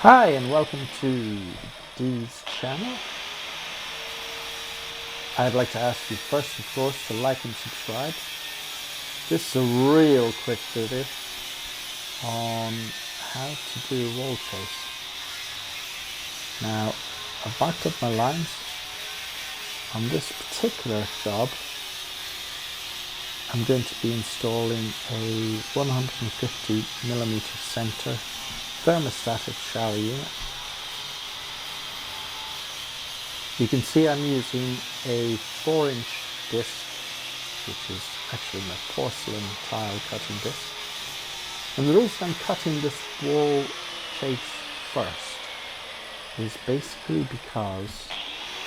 Hi and welcome to Dees channel. I'd like to ask you first of course to like and subscribe. This is a real quick video on how to do a wall chase. Now I've marked up my lines. On this particular job I'm going to be installing a 150mm center thermostatic shower unit. You can see I'm using a 4-inch disc, which is actually my porcelain tile cutting disc. And the reason I'm cutting this wall chase first is basically because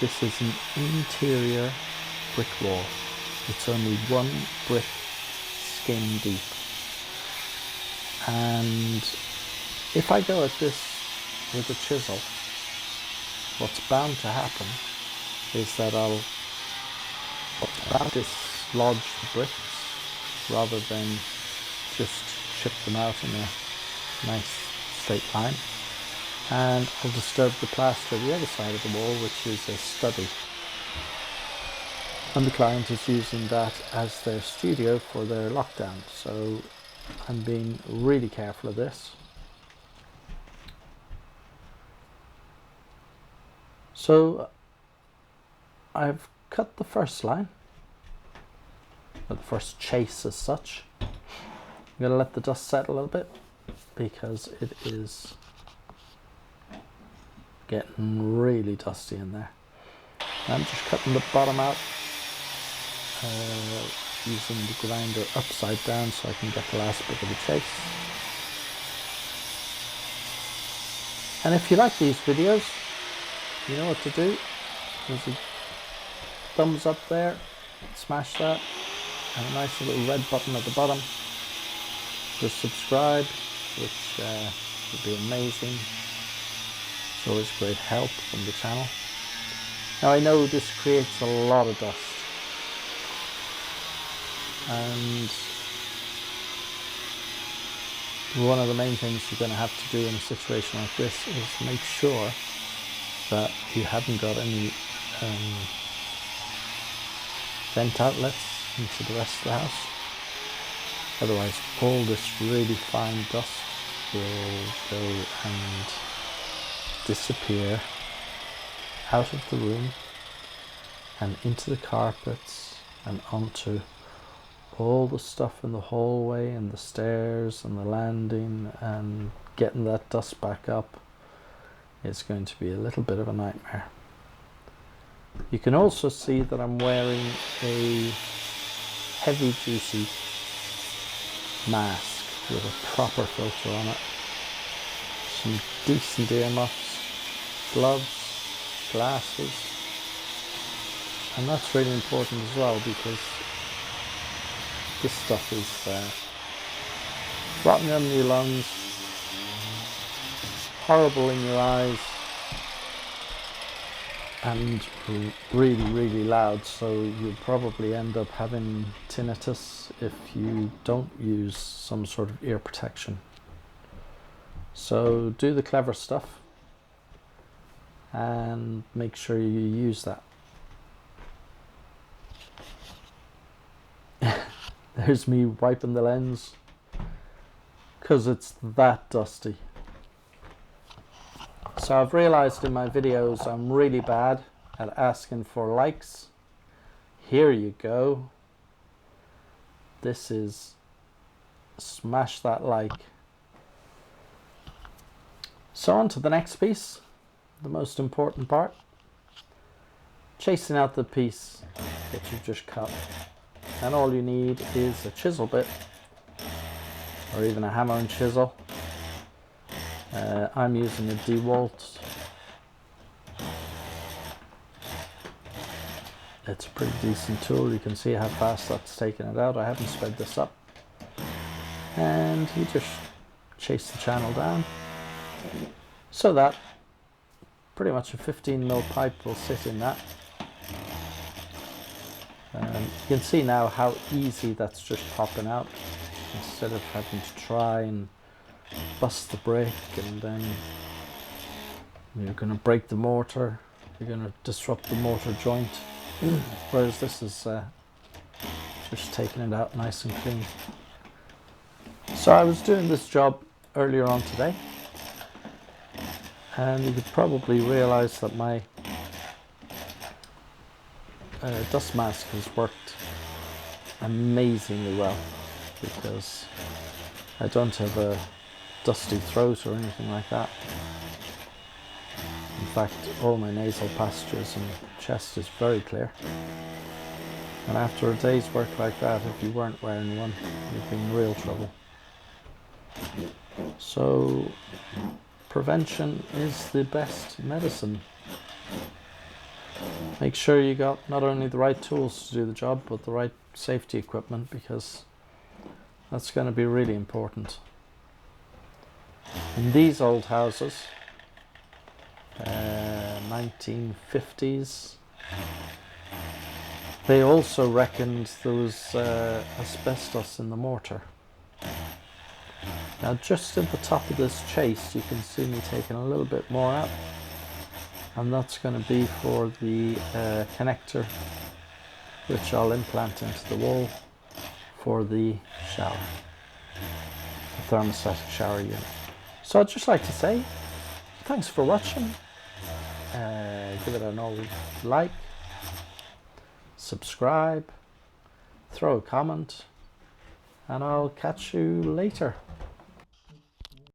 this is an interior brick wall. It's only one brick skin deep. And if I go at this with a chisel, what's bound to happen is that I'll dislodge the bricks rather than just chip them out in a nice straight line, and I'll disturb the plaster the other side of the wall, which is a study, and the client is using that as their studio for their lockdown, so I'm being really careful of this. So I've cut the first line, or the first chase as such. I'm going to let the dust settle a little bit because it is getting really dusty in there. I'm just cutting the bottom out using the grinder upside down so I can get the last bit of the chase. And if you like these videos, you know what to do. There's a thumbs up there, smash that, and a nice little red button at the bottom. Just subscribe, which would be amazing. It's always great help from the channel. Now I know this creates a lot of dust, and one of the main things you're going to have to do in a situation like this is make sure that you haven't got any vent outlets into the rest of the house. Otherwise all this really fine dust will go and disappear out of the room and into the carpets and onto all the stuff in the hallway and the stairs and the landing, and getting that dust back up is going to be a little bit of a nightmare. You can also see that I'm wearing a heavy duty mask with a proper filter on it, some decent earmuffs, gloves, glasses, and that's really important as well because this stuff is rotting under your lungs, horrible in your eyes, and really loud, so you'll probably end up having tinnitus if you don't use some sort of ear protection. So do the clever stuff and make sure you use that. There's me wiping the lens because it's that dusty. So I've realized in my videos I'm really bad at asking for likes. Here you go. This is smash that like. So on to the next piece, the most important part. Chasing out the piece that you've just cut. And all you need is a chisel bit or even a hammer and chisel. I'm using a DeWalt. It's a pretty decent tool. You can see how fast that's taken it out. I haven't sped this up. And you just chase the channel down so that pretty much a 15mm pipe will sit in that. You can see now how easy that's just popping out instead of having to try and bust the brick and then You're going to break the mortar, you're going to disrupt the mortar joint, whereas this is just taking it out nice and clean. So I was doing this job earlier on today, and you could probably realize that my dust mask has worked amazingly well, because I don't have a dusty throat or anything like that. In fact, all my nasal passages and chest is very clear. And after a day's work like that, if you weren't wearing one, you'd be in real trouble. So prevention is the best medicine. Make sure you got not only the right tools to do the job, but the right safety equipment, because that's going to be really important. In these old houses, 1950s, they also reckoned there was asbestos in the mortar. Now just at the top of this chase, you can see me taking a little bit more out, and that's going to be for the connector, which I'll implant into the wall for the shower, the thermostatic shower unit. So I'd just like to say thanks for watching. Give it an old like, subscribe, throw a comment, and I'll catch you later.